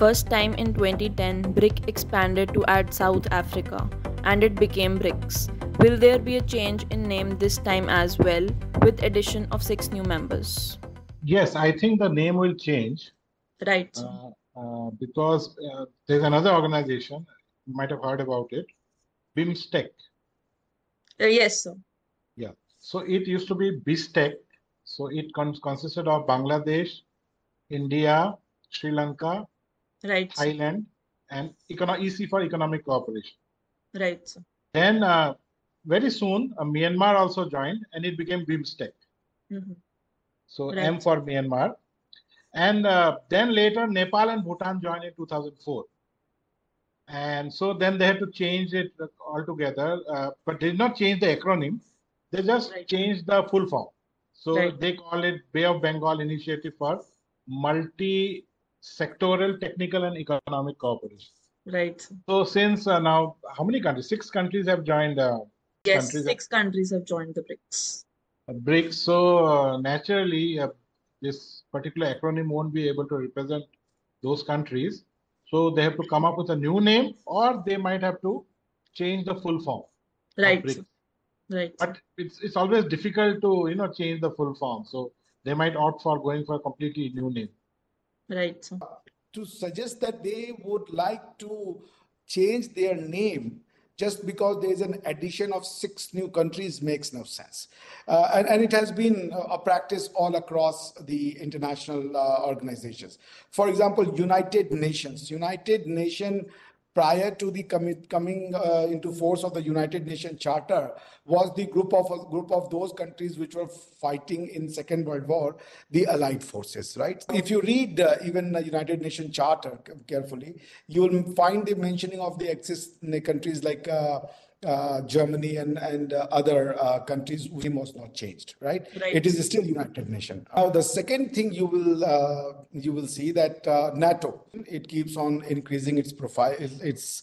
First time in 2010, BRIC expanded to add South Africa, and it became BRICS. Will there be a change in name this time as well, with addition of 6 new members? Yes, I think the name will change Right. because there's another organization, you might have heard about it, BIMSTEC. Yes, sir. Yeah. So it used to be BISTEC. So it consisted of Bangladesh, India, Sri Lanka, Right. Thailand, and EC for Economic Cooperation. Right. Then very soon, Myanmar also joined, and it became BIMSTEC. Mm-hmm. So Right. M for Myanmar. And then later, Nepal and Bhutan joined in 2004. And so then they had to change it altogether, but they did not change the acronym. They just changed the full form. So they call it Bay of Bengal Initiative for Multi-Sectoral Technical and Economic Cooperation. Right. So since now, how many countries? 6 countries have joined. Yes, 6 countries have joined the BRICS. BRICS. So naturally, this particular acronym won't be able to represent those countries. So they have to come up with a new name, or they might have to change the full form. Right. BRICS. Right. But it's always difficult to change the full form. So they might opt for going for a completely new name. Right. To suggest that they would like to change their name just because there is an addition of 6 new countries makes no sense. And it has been a practice all across the international organizations. For example, United Nations. United Nations, prior to the coming into force of the United Nations Charter, was the group of those countries which were fighting in Second World War, the Allied forces, right? If you read even the United Nations Charter carefully, you will find the mentioning of the existing countries like Germany and other countries. Name was not changed, right? It is still United Nations. Now, the second thing you will see that NATO, it keeps on increasing its profile. It's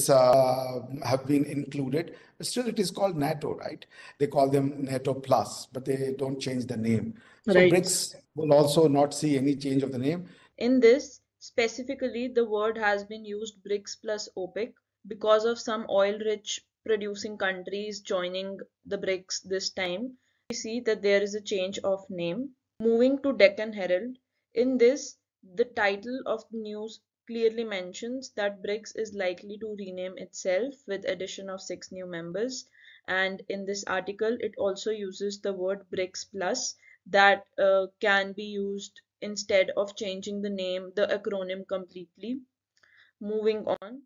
have been included. But still, it is called NATO, right? They call them NATO Plus, but they don't change the name. So BRICS will also not see any change of the name. In this, specifically, the word has been used BRICS plus OPEC because of some oil-rich producing countries joining the BRICS this time. We see that there is a change of name. Moving to Deccan Herald, in this, the title of the news clearly mentions that BRICS is likely to rename itself with addition of 6 new members. And in this article, it also uses the word BRICS plus that can be used instead of changing the name, the acronym completely. Moving on,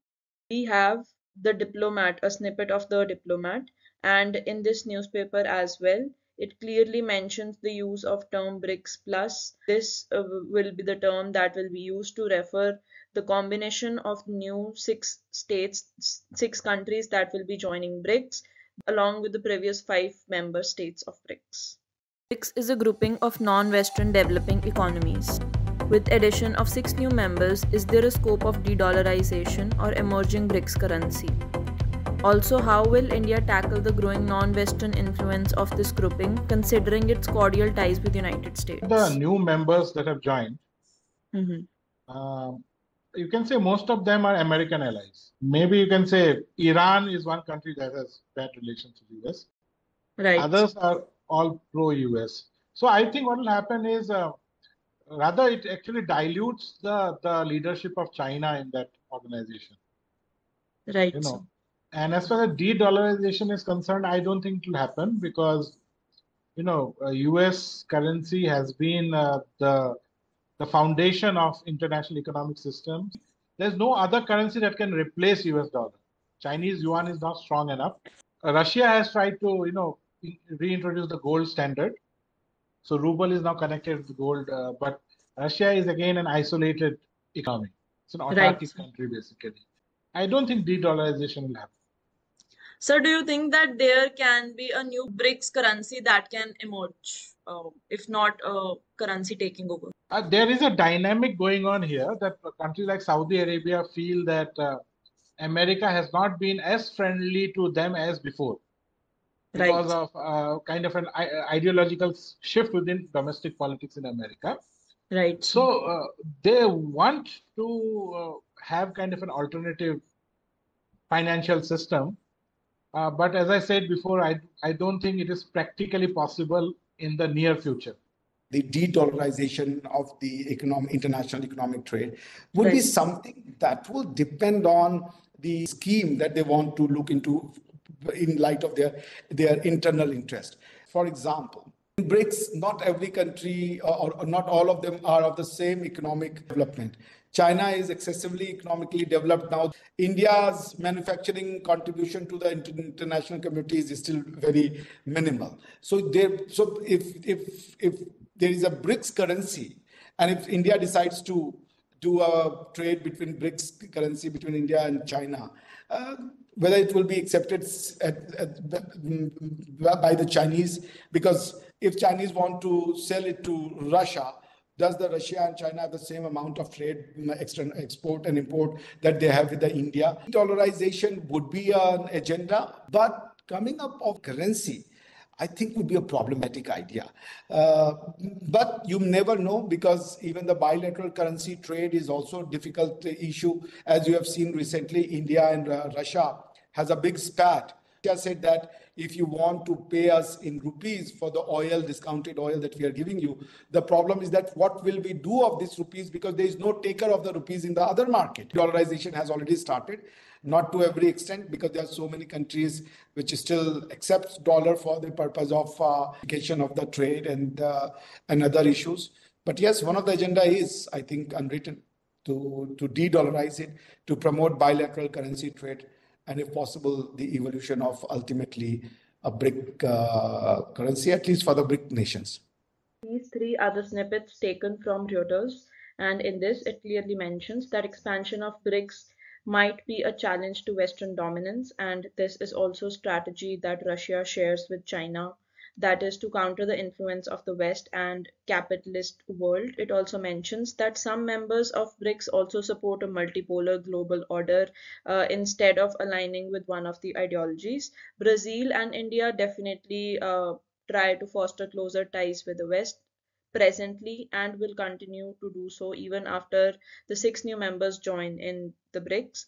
we have the Diplomat, a snippet of the Diplomat, and in this newspaper as well, it clearly mentions the use of term BRICS plus. This will be the term that will be used to refer the combination of new 6 countries that will be joining BRICS, along with the previous 5 member states of BRICS. BRICS is a grouping of non-Western developing economies. With addition of 6 new members, is there a scope of de-dollarization or emerging BRICS currency? Also, how will India tackle the growing non-Western influence of this grouping, considering its cordial ties with the United States? The new members that have joined, you can say most of them are American allies. Maybe you can say Iran is one country that has bad relations with the US. Right. Others are all pro-US. So I think what will happen is rather it actually dilutes the leadership of China in that organization. Right. And as far as de-dollarization is concerned, I don't think it will happen because US currency has been the foundation of international economic systems. There's no other currency that can replace US dollar. Chinese yuan is not strong enough. Russia has tried to reintroduce the gold standard. So ruble is now connected with gold, but Russia is again an isolated economy. It's an autarkic country basically. I don't think de-dollarization will happen. So do you think that there can be a new BRICS currency that can emerge, if not a currency taking over? There is a dynamic going on here that countries like Saudi Arabia feel that America has not been as friendly to them as before because of kind of an ideological shift within domestic politics in America. Right. So they want to have kind of an alternative financial system. But as I said before, I don't think it is practically possible in the near future. The de-dollarization of the international economic trade would be Right. something that will depend on the scheme that they want to look into in light of their internal interest. For example, in BRICS, not every country or not all of them are of the same economic development. China is excessively economically developed now. India's manufacturing contribution to the international community is still very minimal. So if there is a BRICS currency, and if India decides to do a trade between BRICS currency between India and China, uh, whether it will be accepted by the Chinese, because if Chinese want to sell it to Russia, does the Russia and China have the same amount of trade, external export and import that they have with the India? Dollarization would be an agenda, but coming up of currency, I think would be a problematic idea. But you never know, because even the bilateral currency trade is also a difficult issue. As you have seen recently, India and Russia has a big spat. Russia said that if you want to pay us in rupees for the oil, discounted oil that we are giving you, the problem is that what will we do of these rupees, because there is no taker of the rupees in the other market. Dollarization has already started, not to every extent, because there are so many countries which still accepts dollar for the purpose of of the trade and other issues. But yes, one of the agenda is, I think, unwritten, to de-dollarize it, to promote bilateral currency trade, and if possible, the evolution of ultimately a BRIC currency, at least for the BRIC nations. These three other snippets taken from Reuters, and in this it clearly mentions that expansion of BRICS might be a challenge to Western dominance, and this is also a strategy that Russia shares with China, that is to counter the influence of the West and capitalist world. It also mentions that some members of BRICS also support a multipolar global order instead of aligning with one of the ideologies. Brazil and India definitely try to foster closer ties with the West presently and will continue to do so even after the six new members join in the BRICS.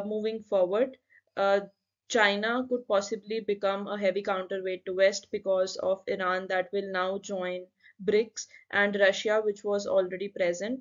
Moving forward, uh, China could possibly become a heavy counterweight to West because of Iran that will now join BRICS, and Russia, which was already present,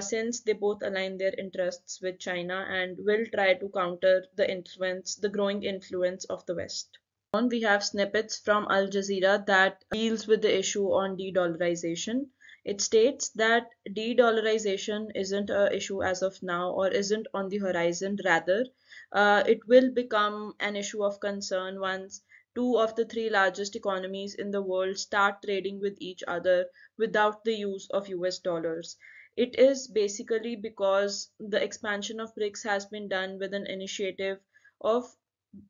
since they both align their interests with China and will try to counter the growing influence of the West. On, we have snippets from Al Jazeera that deals with the issue on de-dollarization. It states that de-dollarization isn't an issue as of now or isn't on the horizon. Rather, it will become an issue of concern once two of the three largest economies in the world start trading with each other without the use of US dollars. It is basically because the expansion of BRICS has been done with an initiative of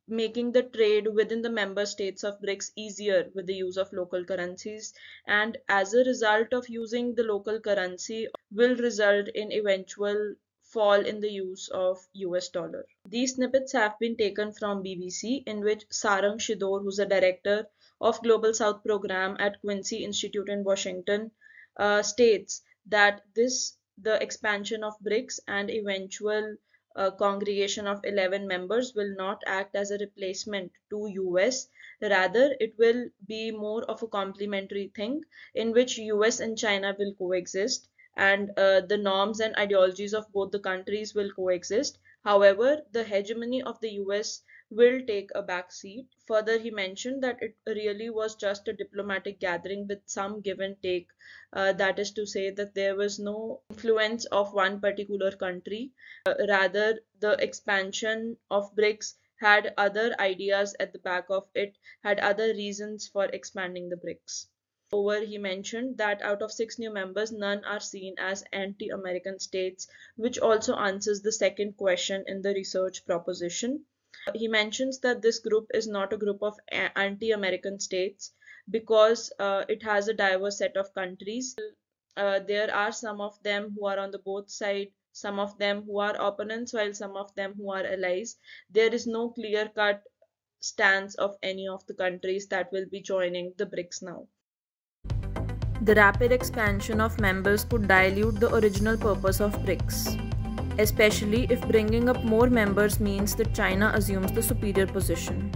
making the trade within the member states of BRICS easier with the use of local currencies. And as a result of using the local currency, will result in eventual fall in the use of US dollar. These snippets have been taken from BBC, in which Sarang Shidor, who's a director of Global South program at Quincy Institute in Washington, states that the expansion of BRICS and eventual congregation of 11 members will not act as a replacement to US. Rather, it will be more of a complementary thing in which US and China will coexist, and the norms and ideologies of both the countries will coexist. However, the hegemony of the US will take a back seat. Further, he mentioned that it really was just a diplomatic gathering with some give and take. That is to say, that there was no influence of one particular country. Rather, the expansion of BRICS had other ideas at the back of it, had other reasons for expanding the BRICS. Moreover, he mentioned that out of six new members, none are seen as anti American states, which also answers the second question in the research proposition. He mentions that this group is not a group of anti American states because it has a diverse set of countries. There are some of them who are on the both side, some of them who are opponents, while some of them who are allies. There is no clear cut stance of any of the countries that will be joining the BRICS now. The rapid expansion of members could dilute the original purpose of BRICS, especially if bringing up more members means that China assumes the superior position.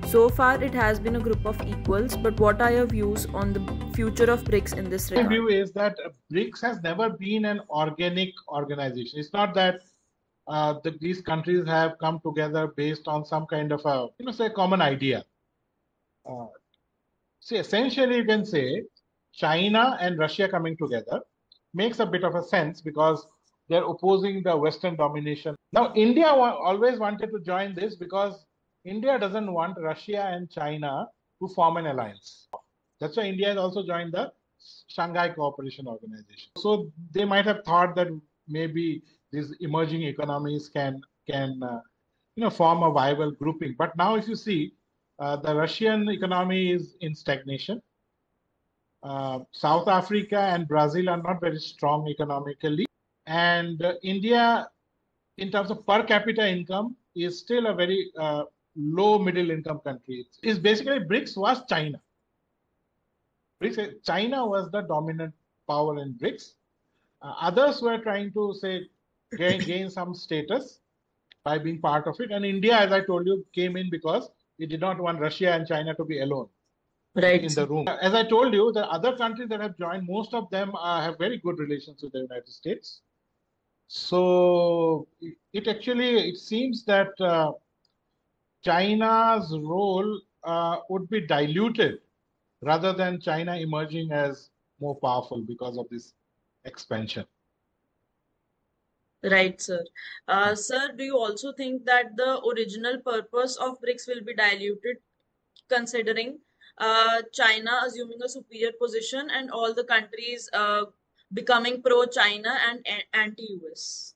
So far, it has been a group of equals, but what are your views on the future of BRICS in this My regard? view is that BRICS has never been an organic organization. It's not that these countries have come together based on some kind of a, say, common idea. See, essentially, you can say China and Russia coming together makes a bit of a sense because they're opposing the Western domination. Now, India always wanted to join this because India doesn't want Russia and China to form an alliance. That's why India has also joined the Shanghai Cooperation Organization. So they might have thought that maybe these emerging economies can form a viable grouping. But now, if you see, the Russian economy is in stagnation. South Africa and Brazil are not very strong economically, and India, in terms of per capita income, is still a very low middle income country. It's basically BRICS was China. China was the dominant power in BRICS. Others were trying to say gain some status by being part of it, and India, as I told you, came in because it did not want Russia and China to be alone in the room. As I told you, the other countries that have joined, most of them have very good relations with the United States. So it seems that China's role would be diluted rather than China emerging as more powerful because of this expansion. Right, sir. Sir, do you also think that the original purpose of BRICS will be diluted considering China assuming a superior position and all the countries becoming pro-China and anti-US?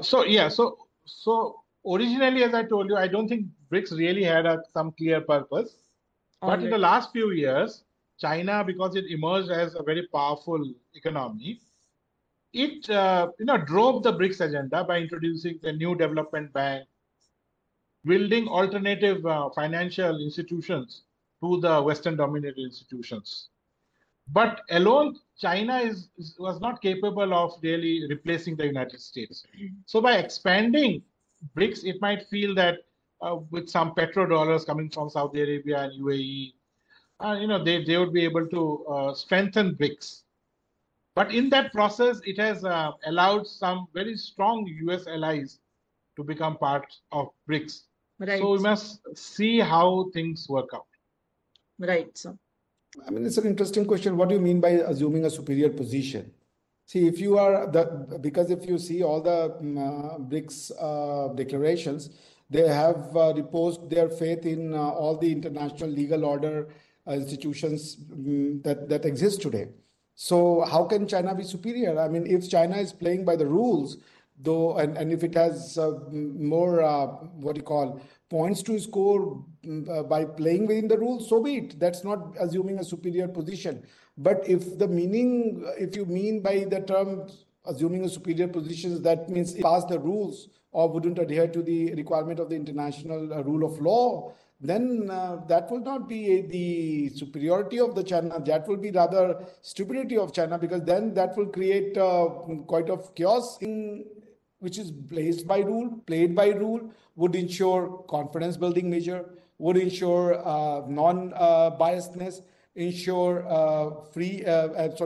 So originally, as I told you, I don't think BRICS really had some clear purpose. But in the last few years, China, because it emerged as a very powerful economy, it drove the BRICS agenda by introducing the new development bank, building alternative financial institutions to the Western dominated institutions. But alone, China was not capable of really replacing the United States. So by expanding BRICS, it might feel that with some petrodollars coming from Saudi Arabia and UAE, they would be able to strengthen BRICS. But in that process, it has allowed some very strong US allies to become part of BRICS. Right. So we must see how things work out. Right, sir. I mean, it's an interesting question. What do you mean by assuming a superior position? See, if you are because if you see all the BRICS declarations, they have reposed their faith in all the international legal order institutions that exist today. So how can China be superior? I mean, if China is playing by the rules, though, and if it has more what you call points to score by playing within the rules, so be it. That's not assuming a superior position. But if you mean by the term assuming a superior position, that means it passed the rules or wouldn't adhere to the requirement of the international rule of law, then that will not be the superiority of the China. That will be rather stupidity of China, because then that will create quite of chaos which is played by rule, would ensure confidence building measure, would ensure non-biasness, ensure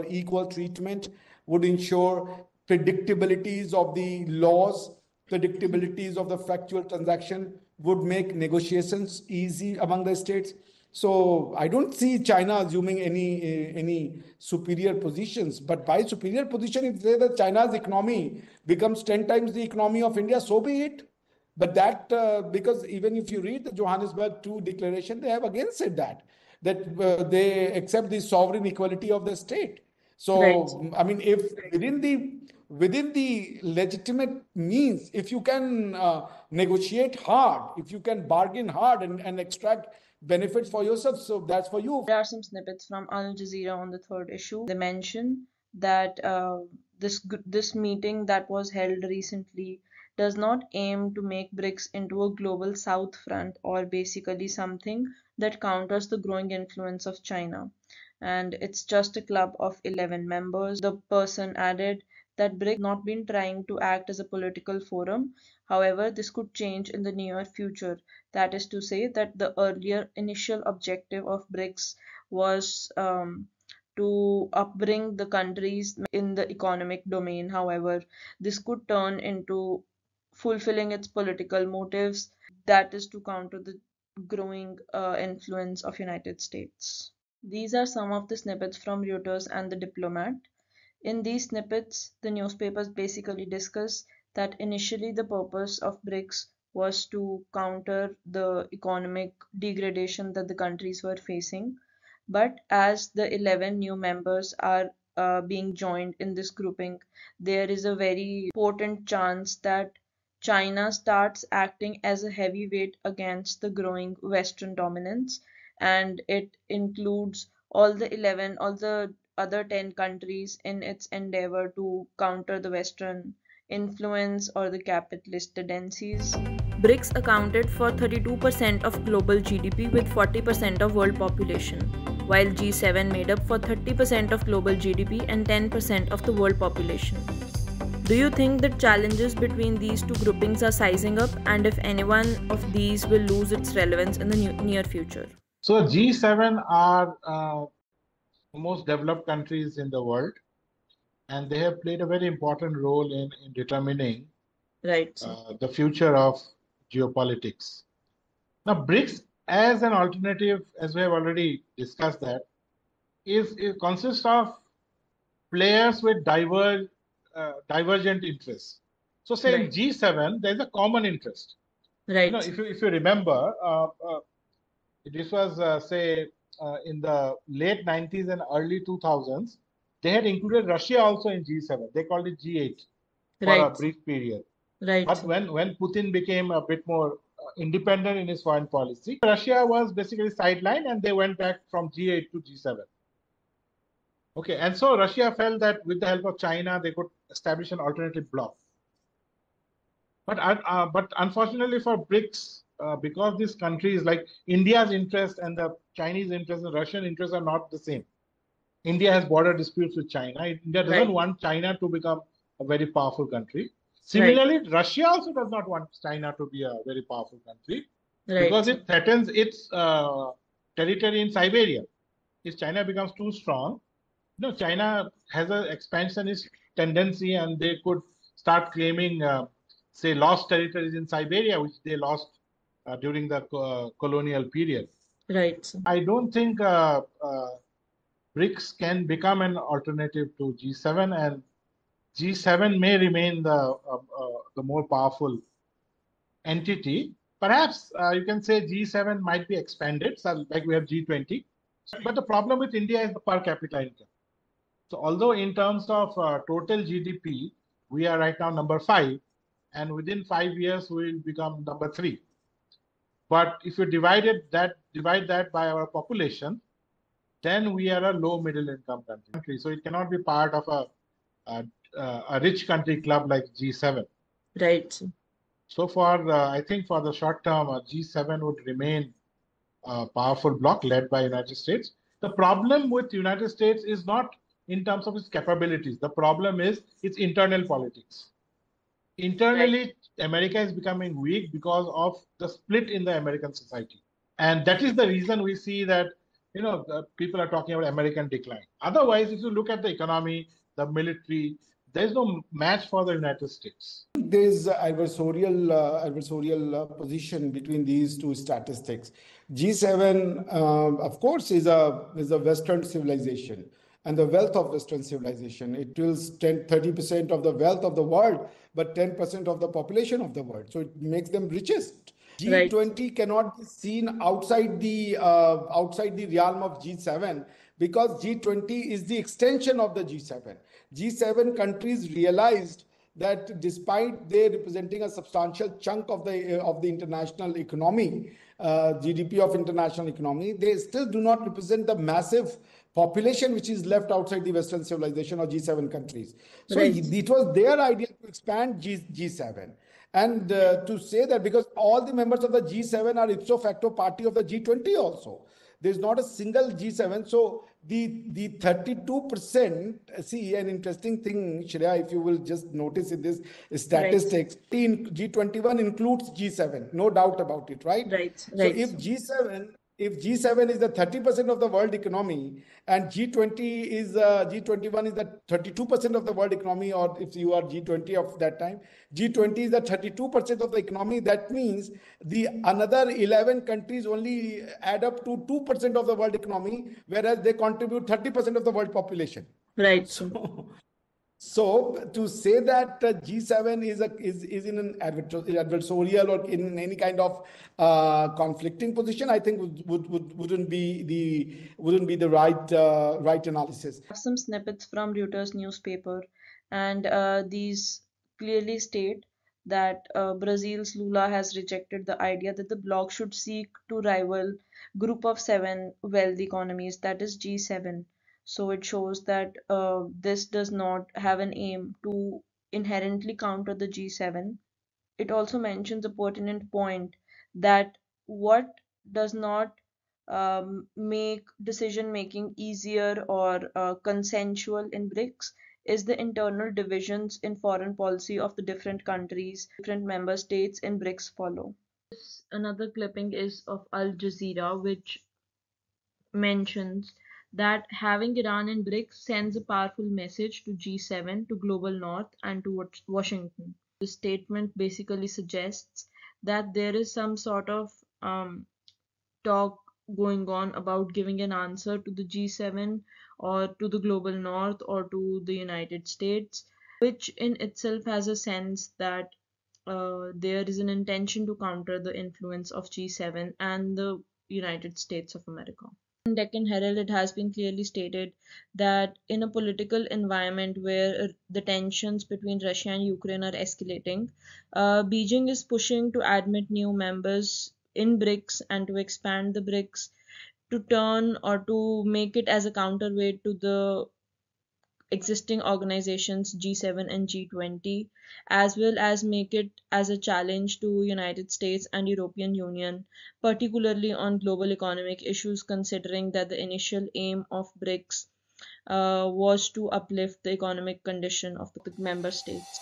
equal treatment, would ensure predictabilities of the laws, predictabilities of the factual transaction, would make negotiations easy among the states. So I don't see China assuming any superior positions. But by superior position, if they say that China's economy becomes 10 times the economy of India, so be it. But that, because even if you read the Johannesburg II declaration, they have again said that they accept the sovereign equality of the state. So, right. I mean, if within the legitimate means, if you can negotiate hard, if you can bargain hard and extract benefits for yourself, so that's for you. There are some snippets from Al Jazeera on the third issue. They mention that this meeting that was held recently does not aim to make BRICS into a global South front or basically something that counters the growing influence of China. And it's just a club of 11 members. The person added that BRICS not been trying to act as a political forum. However, this could change in the near future. That is to say that the earlier initial objective of BRICS was to upbring the countries in the economic domain. However, this could turn into fulfilling its political motives, that is to counter the growing influence of United States. These are some of the snippets from Reuters and The Diplomat. In these snippets, the newspapers basically discuss that initially the purpose of BRICS was to counter the economic degradation that the countries were facing. But as the 11 new members are being joined in this grouping, there is a very potent chance that China starts acting as a heavyweight against the growing Western dominance, and it includes all the other 10 countries in its endeavor to counter the Western influence or the capitalist tendencies. BRICS accounted for 32% of global GDP with 40% of world population, while G7 made up for 30% of global GDP and 10% of the world population. Do you think that challenges between these two groupings are sizing up, and if any one of these will lose its relevance in the near future? So G7 are the most developed countries in the world, and they have played a very important role in determining Right. the future of geopolitics. Now, BRICS as an alternative, as we have already discussed that, it consists of players with divergent interests. So say in Right. G7, there's a common interest. Right. If you remember, this was in the late 90s and early 2000s, they had included Russia also in G7. They called it G8 for a Right. brief period. Right. But when Putin became a bit more independent in his foreign policy, Russia was basically sidelined and they went back from G8 to G7. Okay, and so Russia felt that with the help of China, they could establish an alternative bloc. But unfortunately for BRICS, because these countries like India's interest and the Chinese interest and Russian interests are not the same. India has border disputes with China. India doesn't want China to become a very powerful country. Similarly, Russia also does not want China to be a very powerful country because it threatens its territory in Siberia. If China becomes too strong, China has an expansionist tendency and they could start claiming, say, lost territories in Siberia, which they lost during the colonial period. Right. I don't think BRICS can become an alternative to G7, and G7 may remain the more powerful entity. Perhaps you can say G7 might be expanded, so like we have G20. But the problem with India is the per capita income. So although in terms of total GDP, we are right now number 5, and within 5 years we will become number 3. But if you divide that by our population, then we are a low middle income country. So it cannot be part of a rich country club like G7. Right. So I think for the short term, G7 would remain a powerful bloc led by United States. The problem with United States is not in terms of its capabilities. The problem is its internal politics. Internally, America is becoming weak because of the split in the American society. And that is the reason we see that, people are talking about American decline. Otherwise, if you look at the economy, the military, there's no match for the United States. There's adversarial position between these two statistics. G7, of course, is a Western civilization and the wealth of Western civilization. It wills 30% of the wealth of the world, but 10% of the population of the world. So it makes them richest. G20 cannot be seen outside the realm of G7 because G20 is the extension of the G7. G7 countries realized that despite they representing a substantial chunk of the international economy, GDP of international economy, they still do not represent the massive population which is left outside the Western civilization or G7 countries. So it was their idea to expand G7. And to say that, because all the members of the G7 are ipso facto party of the G20 also. There's not a single G7. So the 32%, see, an interesting thing, Shreya, if you will just notice in this Right. statistics, G21 includes G7, no doubt about it, right? Right. So Right. if G7 is the 30% of the world economy, and G21 is the 32% of the world economy, or if you are G20 of that time, G20 is the 32% of the economy. That means the another 11 countries only add up to 2% of the world economy, whereas they contribute 30% of the world population. Right, sir. So, so to say that G7 is in an adversarial or in any kind of conflicting position, I think wouldn't be the right analysis. Some snippets from Reuters newspaper, and these clearly state that Brazil's Lula has rejected the idea that the bloc should seek to rival Group of Seven wealthy economies, that is G7. So it shows that this does not have an aim to inherently counter the G7. It also mentions a pertinent point that what does not make decision making easier or consensual in BRICS is the internal divisions in foreign policy of the different countries, different member states in BRICS follow. Another clipping is of Al Jazeera, which mentions that having Iran in BRICS sends a powerful message to G7, to global north, and to Washington. The statement basically suggests that there is some sort of talk going on about giving an answer to the G7 or to the global north or to the United States, which in itself has a sense that there is an intention to counter the influence of G7 and the United States of America. In Deccan Herald, it has been clearly stated that in a political environment where the tensions between Russia and Ukraine are escalating, Beijing is pushing to admit new members in BRICS and to expand the BRICS to turn or to make it as a counterweight to the existing organizations G7 and G20, as well as make it as a challenge to United States and European Union, particularly on global economic issues, considering that the initial aim of BRICS was to uplift the economic condition of the member states.